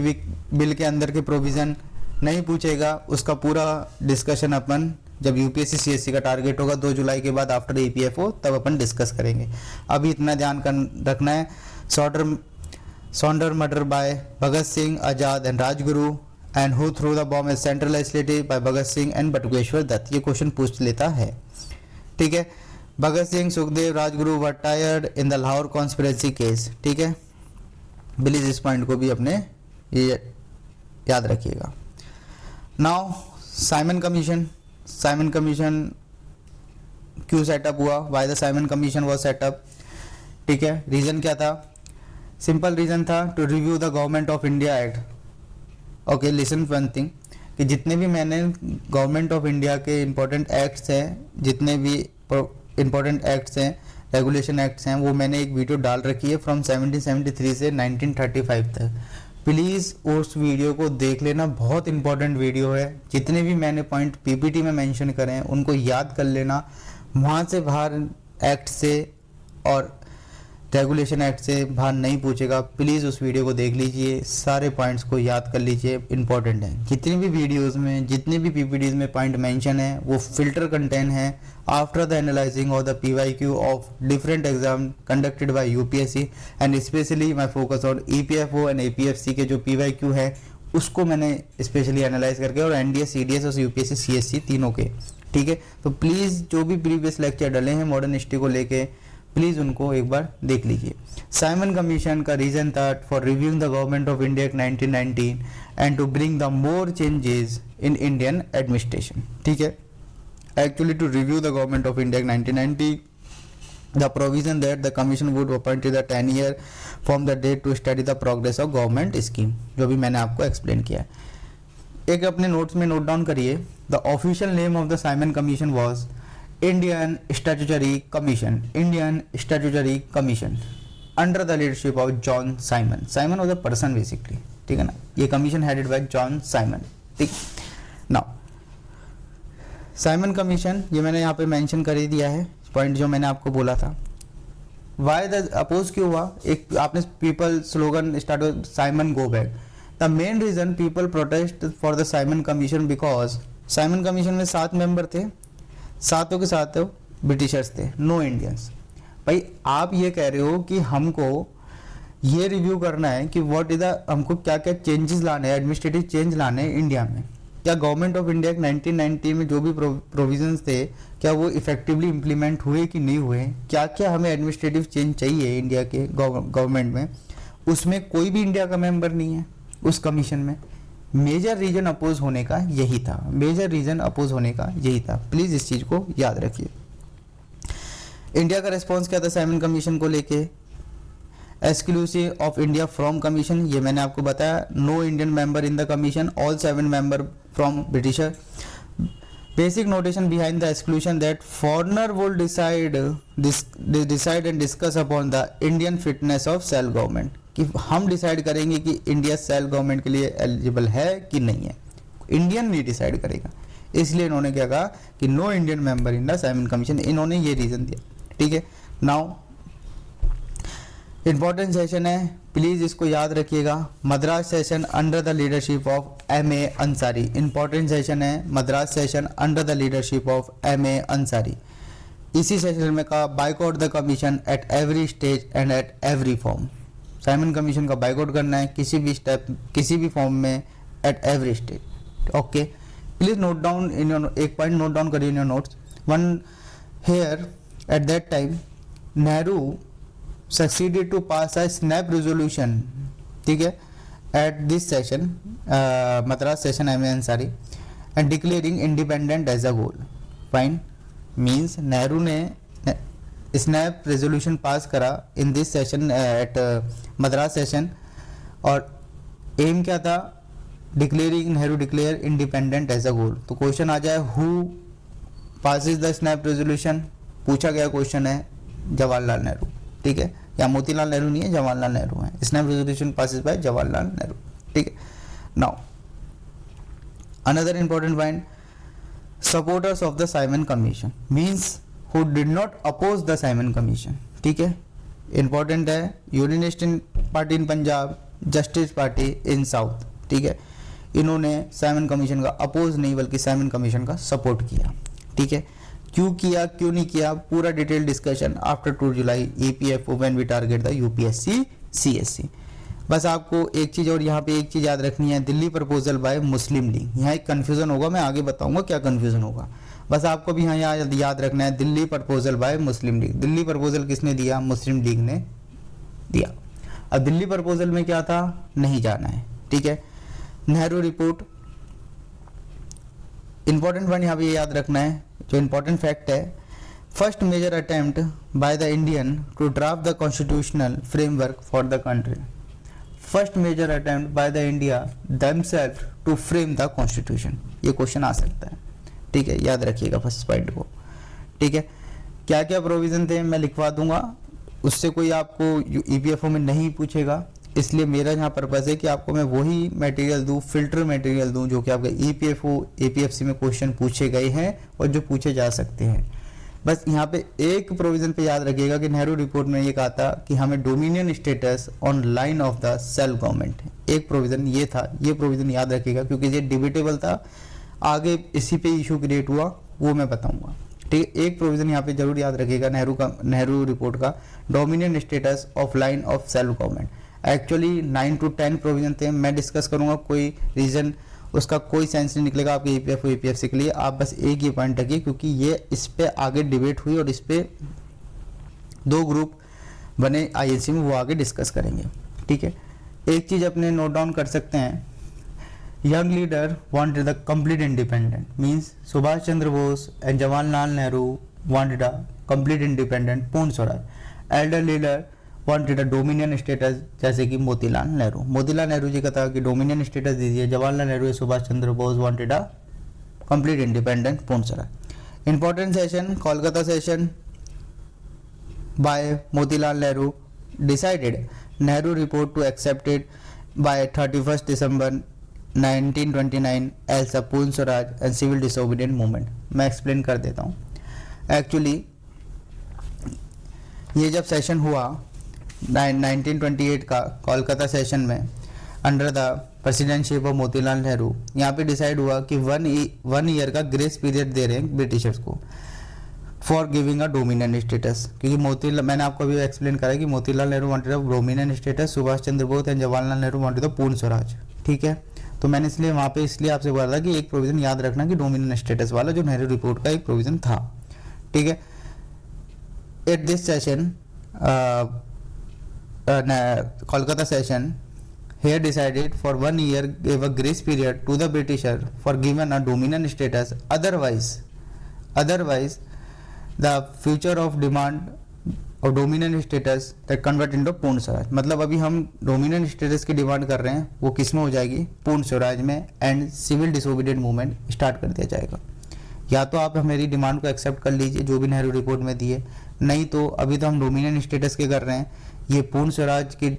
बिल के अंदर के प्रोविजन नहीं पूछेगा, उसका पूरा डिस्कशन अपन जब UPSC CSC का टारगेट होगा 2 जुलाई के बाद आफ्टर EPFO तब अपन डिस्कस करेंगे। अभी इतना ध्यान रखना है, Saunders murder by Bhagat Singh, Azad and Rajguru and who threw the bomb at central legislative by Bhagat Singh and Batukeshwar Dutt. ये क्वेश्चन पूछ लेता है। ठीक है, Bhagat Singh, Sukhdev, Rajguru were tried in the Lahore conspiracy case. ठीक है, प्लीज इस पॉइंट को भी अपने ये याद रखिएगा। नाउ साइमन कमीशन क्यों सेटअप हुआ, why the Simon commission was setup. ठीक है, रीजन क्या था, सिंपल रीजन था to review the government of India act. Okay, listen one thing कि जितने भी मैंने गवर्नमेंट ऑफ इंडिया के इंपॉर्टेंट एक्ट्स हैं, जितने भी इंपॉर्टेंट एक्ट्स हैं, रेगुलेशन एक्ट्स हैं, वो मैंने एक वीडियो डाल रखी है फ्रॉम 1773 से 1935 तक। प्लीज़ उस वीडियो को देख लेना, बहुत इंपॉर्टेंट वीडियो है। जितने भी मैंने पॉइंट PPT में मेंशन करे हैं उनको याद कर लेना। वहाँ से बाहर एक्ट से और रेगुलेशन एक्ट से बाहर नहीं पूछेगा। प्लीज़ उस वीडियो को देख लीजिए, सारे पॉइंट्स को याद कर लीजिए, इंपॉर्टेंट है। जितनी भी वीडियोस में, जितने भी PPTs में पॉइंट मेंशन है वो फिल्टर कंटेंट है after the analysing of the PYQ of different exam conducted bye UPSC and specially my focus on EPFO and APFC के जो PYQ है उसको मैंने स्पेशली एनालाइज करके, और NDS, CDS और UPSC CSC तीनों के। ठीक है, तो प्लीज़ जो भी प्रीवियस लेक्चर डले हैं मॉडर्न हिस्ट्री को लेके, प्लीज़ उनको एक बार देख लीजिए। साइमन कमीशन का रीजन था for reviewing the government of India 1919 and to bring the more changes in Indian administration. ठीक है, actually to review the government of India 1919 the provision that the commission would appoint the 10-year from the date to study the progress of government scheme, जो भी मैंने आपको explain किया है। एक अपने नोट्स में नोट डाउन करिए, the official name of the Simon commission was Indian statutory commission, Indian statutory commission under the leadership of John Simon. Simon was a person basically, ठीक है ना। ये commission headed by John Simon, ठीक। Now Simon commission, ये मैंने यहाँ पे mention कर ही दिया है पॉइंट जो मैंने आपको बोला था। वाई द अपोज क्यों हुआ, एक आपने people slogan start Simon go back. The main reason people protest for the Simon commission because Simon commission में 7 मेंबर थे, 7 के 7 ब्रिटिशर्स थे, नो इंडियंस। भाई आप ये कह रहे हो कि हमको ये रिव्यू करना है कि व्हाट इज द, हमको क्या क्या चेंजेस लाने हैं, एडमिनिस्ट्रेटिव चेंज लाने हैं इंडिया में। क्या गवर्नमेंट ऑफ इंडिया 1990 में जो भी प्रोविजंस थे क्या वो इफेक्टिवली इम्प्लीमेंट हुए कि नहीं हुए, क्या क्या हमें एडमिनिस्ट्रेटिव चेंज चाहिए इंडिया के गवर्नमेंट में, उसमें कोई भी इंडिया का मेंबर नहीं है उस कमीशन में। मेजर रीजन अपोज होने का यही था, मेजर रीजन अपोज होने का यही था। प्लीज इस चीज को याद रखिए। इंडिया का रिस्पॉन्स क्या था साइमन कमीशन को लेके, exclusive of India from commission, ये मैंने आपको बताया, no Indian member in the commission, all 7 member from Britisher. Basic notation behind the exclusion that foreigner will decide and discuss upon the Indian fitness of self government, कि हम decide करेंगे कि India self government के लिए eligible है कि नहीं है, इंडियन नहीं डिसाइड करेगा। इसलिए इन्होंने क्या कहा कि no Indian member in the Simon commission, इन्होंने ये रीजन दिया, ठीक है। नाउ इंपॉर्टेंट सेशन है, प्लीज इसको याद रखिएगा, Madras session under the leadership of M.A. Ansari. Important session है Madras session under the leadership of M.A. Ansari. इसी सेशन में कहा boycott the commission at every stage and at every form. Simon commission का boycott करना है किसी भी स्टेप, किसी भी फॉर्म में, eight every stage. Okay, please note down in your, एक पॉइंट नोट डाउन करिए इन your notes. One here eight that time Nehru succeeded to pass a snap resolution, ठीक है, at this session Madras session M.A. Ansari and declaring independent as a goal. Fine, means Nehru ने snap resolution pass करा in this session at Madras session, और aim क्या था, declaring, Nehru declare independent as a goal. तो question आ जाए who passes the snap resolution, पूछा गया क्वेश्चन है जवाहरलाल नेहरू, ठीक है, या मोतीलाल नेहरू नहीं है, जवाहरलाल नेहरू है। Snap resolution passes by Jawaharlal Nehru, ठीक है। Now another important point, supporters of the Simon commission means who did not oppose the Simon commission, ठीक है, इंपॉर्टेंट है। Unionist party in Punjab, justice party in south, ठीक है, इन्होंने साइमन कमीशन का oppose नहीं बल्कि साइमन कमीशन का सपोर्ट किया, ठीक है। क्यों किया, क्यों नहीं किया, पूरा detail discussion after 2 July EPFO when we target the UPSC CSC। बस आपको एक चीज़ और यहाँ पे एक चीज़ याद रखनी है, Delhi proposal by Muslim league. यहाँ एक कन्फ्यूजन होगा, मैं आगे बताऊंगा क्या कन्फ्यूजन होगा, बस आपको भी यहाँ याद रखना है, Delhi proposal by Muslim league. Delhi proposal किसने दिया, मुस्लिम लीग ने दिया। अब दिल्ली प्रपोजल में क्या था, नहीं जाना है, ठीक है। नेहरू रिपोर्ट, इंपॉर्टेंट वन यहाँ पे याद रखना है, जो इंपॉर्टेंट फैक्ट है, first major attempt by the Indian to draft the constitutional framework for the country. First major attempt by the India themselves to frame the constitution, ये क्वेश्चन आ सकता है, ठीक है, याद रखिएगा फर्स्ट पॉइंट को, ठीक है। क्या क्या प्रोविजन थे मैं लिखवा दूंगा, उससे कोई आपको EPFO में नहीं पूछेगा, इसलिए मेरा यहाँ पर्पज़ है कि आपको मैं वही मटेरियल दूँ, फिल्टर मटेरियल दूँ जो कि आपके EPFO APFC में क्वेश्चन पूछे गए हैं और जो पूछे जा सकते हैं। बस यहाँ पे एक प्रोविजन पे याद रखिएगा कि नेहरू रिपोर्ट में ये कहा था कि हमें dominion status on line of the self government, एक प्रोविजन ये था, ये प्रोविजन याद रखिएगा क्योंकि ये डिबेटेबल था, आगे इसी पे इशू क्रिएट हुआ वो मैं बताऊंगा, ठीक है। एक प्रोविजन यहाँ पे जरूर याद रखिएगा नेहरू रिपोर्ट का, dominion status of line of self government. Actually 9 to 10 provision थे, मैं डिस्कस करूंगा, कोई रीजन उसका कोई सेंस नहीं निकलेगा आपके EPFO APFC के लिए, आप बस एक ही पॉइंट रखिए क्योंकि ये इस पे आगे डिबेट हुई और इस पे 2 ग्रुप बने INC में, वो आगे डिस्कस करेंगे, ठीक है। एक चीज़ अपने नोट डाउन कर सकते हैं, young leader wanted the complete independent means Subhash Chandra Bose and Jawaharlal Nehru wanted a complete independent, Purna Swaraj. Elder leader wanted a dominion status, जैसे कि मोतीलाल नेहरू। मोतीलाल नेहरू जी का था कि डोमिनियन स्टेटस दीजिए। जवाहरलाल नेहरू या Subhash Chandra Bose wanted a complete independent, Purna Swaraj. Important session, Kolkata session by Motilal Nehru, decided Nehru report to accepted by 31 December 1929 as a Purna Swaraj and civil disobedient movement. मैं explain कर देता हूँ। एक्चुअली ये जब सेशन हुआ 1928 का कोलकाता सेशन में under the presidentship of Motilal Nehru, यहाँ पे डिसाइड हुआ कि वन ईयर का ग्रेस पीरियड दे रहे हैं ब्रिटिशर्स को for giving a dominion status, क्योंकि मोतीलाल, मैंने आपको अभी एक्सप्लेन करा कि Motilal Nehru wanted a dominion status, Subhash Chandra Bose and Jawaharlal Nehru wanted अ पूर्ण स्वराज। ठीक है, तो मैंने इसलिए वहाँ पे इसलिए आपसे बोला था कि एक प्रोविजन याद रखना कि डोमिनियन स्टेटस वाला जो नेहरू रिपोर्ट का एक प्रोविजन था। ठीक है, at this session Kolkata session here decided for 1 year gave a grace period to the Britisher for given a dominion status, otherwise the future of demand of dominion status that convert into पूर्ण स्वराज। मतलब अभी हम dominion status की demand कर रहे हैं, वो किस में हो जाएगी, पूर्ण स्वराज में, and civil disobedient movement start कर दिया जाएगा। या तो आप मेरी डिमांड को एक्सेप्ट कर लीजिए जो भी नेहरू रिपोर्ट में दी है, नहीं तो अभी तो हम डोमिनियन स्टेटस के कर रहे हैं, ये पूर्ण स्वराज की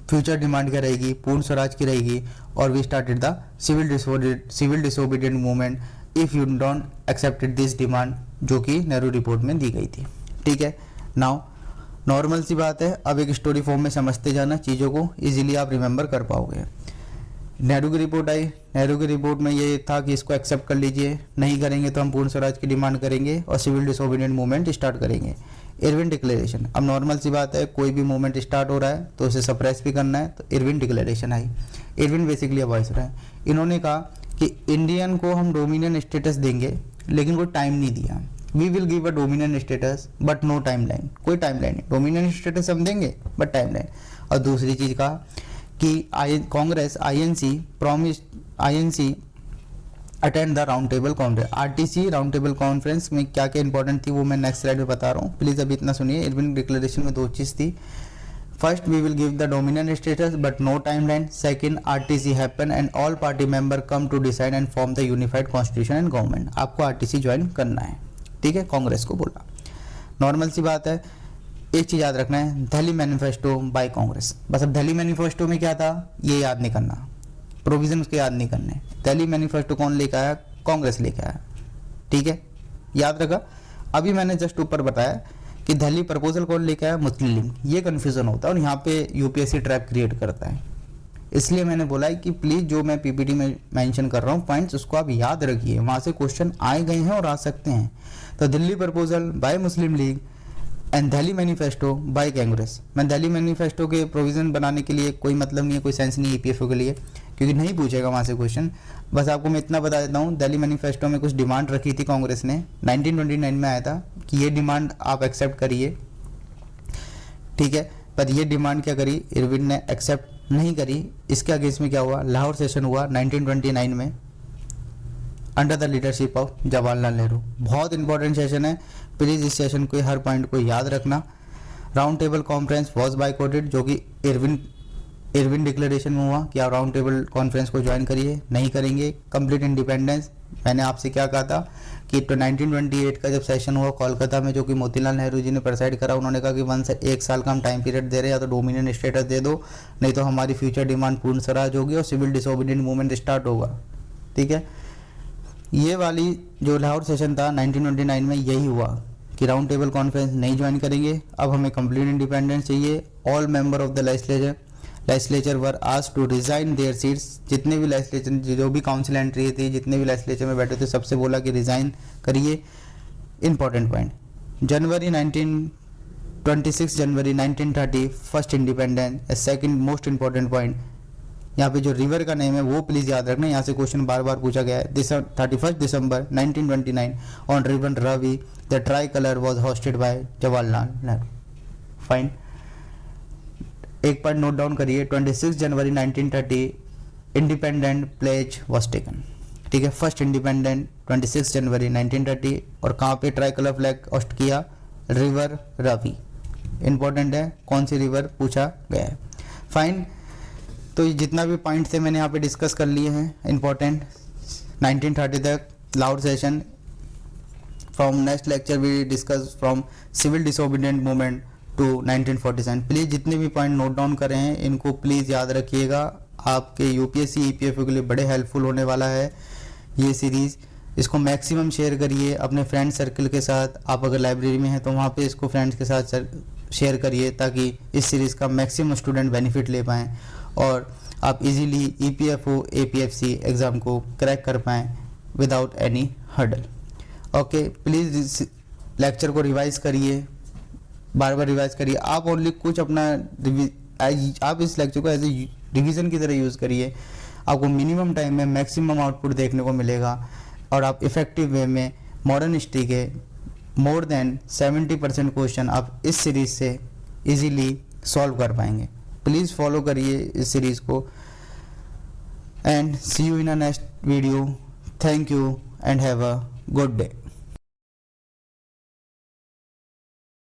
फ्यूचर डिमांड क्या रहेगी, पूर्ण स्वराज की रहेगी, और we started the civil disobedient movement if you don't accepted this demand, जो कि नेहरू रिपोर्ट में दी गई थी। ठीक है, नाउ नॉर्मल सी बात है, अब एक स्टोरी फॉर्म में समझते जाना, चीज़ों को इजीली आप रिमेंबर कर पाओगे। नेहरू की रिपोर्ट आई, नेहरू की रिपोर्ट में ये था कि इसको एक्सेप्ट कर लीजिए, नहीं करेंगे तो हम पूर्ण स्वराज की डिमांड करेंगे और सिविल डिसोबीडियंट मूवमेंट स्टार्ट करेंगे। इरविन डिक्लेरेशन, अब नॉर्मल सी बात है, कोई भी मूवमेंट स्टार्ट हो रहा है तो उसे सप्रेस भी करना है, तो इरविन डिक्लेरेशन आई। इरविन बेसिकली वॉइस रहा है, इन्होंने कहा कि इंडियन को हम डोमिनियन स्टेटस देंगे, लेकिन कोई टाइम नहीं दिया। We will give a dominion status but no timeline, कोई टाइम लाइन नहीं, डोमिनियन स्टेटस हम देंगे बट टाइम लाइन। और दूसरी चीज़ कहा कि Congress INC attend the round table conference. RTC round table conference में क्या क्या इंपॉर्टेंट थी वो मैं नेक्स्ट स्लाइड में बता रहा हूँ, प्लीज़ अभी इतना सुनिए। इरविन डिक्लेरेशन में दो चीज़ थी, first we will give the dominion status but no timeline, second RTC happen and all party member come to decide and form the unified constitution and government. आपको RTC join करना है। ठीक है, कांग्रेस को बोला, नॉर्मल सी बात है। एक चीज़ याद रखना है, दिल्ली मैनिफेस्टो बाय कांग्रेस, बस अब दिल्ली मैनिफेस्टो में क्या था ये याद नहीं करना, प्रोविजन उसके याद नहीं करने। दिल्ली मैनिफेस्टो कौन लेकर आया, कांग्रेस लेकर आया। ठीक है, याद रखा। अभी मैंने जस्ट ऊपर बताया कि दिल्ली प्रपोजल कौन लेकर आया, मुस्लिम लीग। ये कन्फ्यूजन होता है और यहाँ पे UPSC ट्रैप क्रिएट करता है, इसलिए मैंने बोला है कि प्लीज़ जो मैं PPT में मेंशन कर रहा हूँ पॉइंट्स, उसको आप याद रखिए, वहाँ से क्वेश्चन आए गए हैं और आ सकते हैं। तो Delhi proposal by Muslim League and Delhi manifesto by Congress. मैं दिल्ली मैनिफेस्टो के प्रोविज़न बनाने के लिए कोई मतलब नहीं है, कोई सेंस नहीं है EPFO के लिए, क्योंकि नहीं पूछेगा वहाँ से क्वेश्चन। बस आपको मैं इतना बता देता हूँ, दिल्ली मैनिफेस्टो में कुछ डिमांड रखी थी कांग्रेस ने, 1929 में आया था कि ये डिमांड आप एक्सेप्ट करिए। ठीक है, पर ये डिमांड क्या करी, इरविन ने एक्सेप्ट नहीं करी। इसके अगेंस्ट में क्या हुआ, लाहौर सेशन हुआ 1929 में under the leadership of Jawaharlal Nehru. बहुत इंपॉर्टेंट सेशन है, प्लीज़ इस सेशन को हर पॉइंट को याद रखना। Round table conference was boycotted, जो कि इरविन डिक्लेरेशन में हुआ कि आप राउंड टेबल कॉन्फ्रेंस को ज्वाइन करिए, नहीं करेंगे। कंप्लीट इंडिपेंडेंस, मैंने आपसे क्या कहा था कि 1928 का जब सेशन हुआ कोलकाता में, जो कि मोतीलाल नेहरू जी ने प्रेसाइड करा, उन्होंने कहा कि 1 साल का हम टाइम पीरियड दे रहे हैं, या तो डोमिनियन स्टेटस दे दो, नहीं तो हमारी फ्यूचर डिमांड पूर्ण स्वराज होगी और सिविल डिसोबीडियंट मूवमेंट स्टार्ट होगा। ठीक है, ये वाली जो लाहौर सेशन था 1929 में, यही हुआ कि राउंड टेबल कॉन्फ्रेंस नहीं ज्वाइन करेंगे, अब हमें कंप्लीट इंडिपेंडेंस चाहिए। All member of the legislature were asked to resign their seats. जितने भी लेजिस्लेचर, जो भी काउंसिल एंट्री थी, जितने भी लेजिस्लेचर में बैठे थे, सबसे बोला कि रिजाइन करिए। इंपॉर्टेंट पॉइंट, 26 जनवरी 1930 first independence. Second most important point, यहाँ पे जो रिवर का नेम है वो प्लीज़ याद रखना, यहाँ से क्वेश्चन बार बार पूछा गया है। 31 दिसंबर 1929 on river Ravi the try colour was hosted by Jawaharlal Nehru. Fine, एक पॉइंट नोट डाउन करिए, 26 जनवरी 1930 इंडिपेंडेंट प्लेज वॉज टेकन। ठीक है। फर्स्ट इंडिपेंडेंट 26 जनवरी 1930 और कहाँ पे ट्राई कलर फ्लैग होस्ट किया, रिवर रावी। इंपॉर्टेंट है, कौन सी रिवर पूछा गया है। फाइन, तो ये जितना भी पॉइंट थे मैंने यहाँ पे डिस्कस कर लिए हैं इंपॉर्टेंट। 1930 तक Lahore session. From next lecture we discuss from civil disobedient movement to 1947। Please जितने भी पॉइंट नोट डाउन करें हैं इनको प्लीज़ याद रखिएगा, आपके यूपीएससी ईपीएफओ के लिए बड़े हेल्पफुल होने वाला है ये सीरीज़। इसको मैक्सिमम शेयर करिए अपने फ्रेंड सर्कल के साथ। आप अगर लाइब्रेरी में हैं तो वहाँ पे इसको फ्रेंड्स के साथ शेयर करिए ताकि इस सीरीज़ का मैक्सिमम स्टूडेंट बेनिफिट ले पाएँ और आप इजीली ईपीएफओ एपीएफसी एग्ज़ाम को क्रैक कर पाएँ without any hurdle. Okay, please lecture को रिवाइज़ करिए, बार बार रिवाइज करिए। आप ओनली कुछ अपना आप इस लेक्चर को एज ए रिवीजन की तरह यूज़ करिए, आपको मिनिमम टाइम में मैक्सिमम आउटपुट देखने को मिलेगा और आप इफ़ेक्टिव वे में मॉडर्न हिस्ट्री के मोर देन 70% क्वेश्चन आप इस सीरीज़ से इजीली सॉल्व कर पाएंगे। प्लीज़ फॉलो करिए इस सीरीज़ को and see you in a next video. Thank you and have a good day.